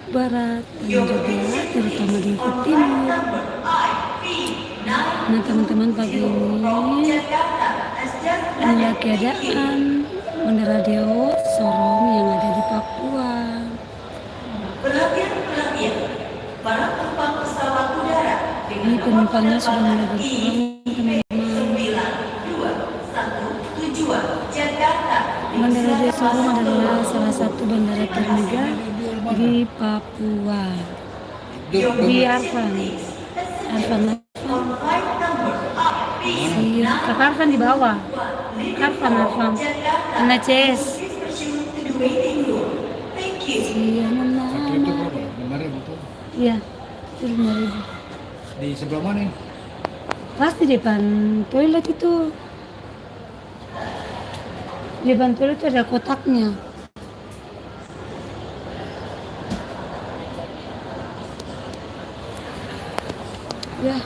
Barat dan juga terutama di Timur. Nah teman-teman, pagi ini inilah keadaan Bandara Deo Sorong yang ada di Papua. Para penumpang pesawat udara Ini penumpangnya sudah mulai berkurang, teman-teman. Bandara Deo Sorong adalah salah satu bandara termegah di Papua. Di Arfan. Kak Arfan di bawah. Arfan. NCS. Iya, itu 5.000. Di sebelah mana? Pasti depan toilet itu. Di depan toilet itu ada kotaknya. Ya.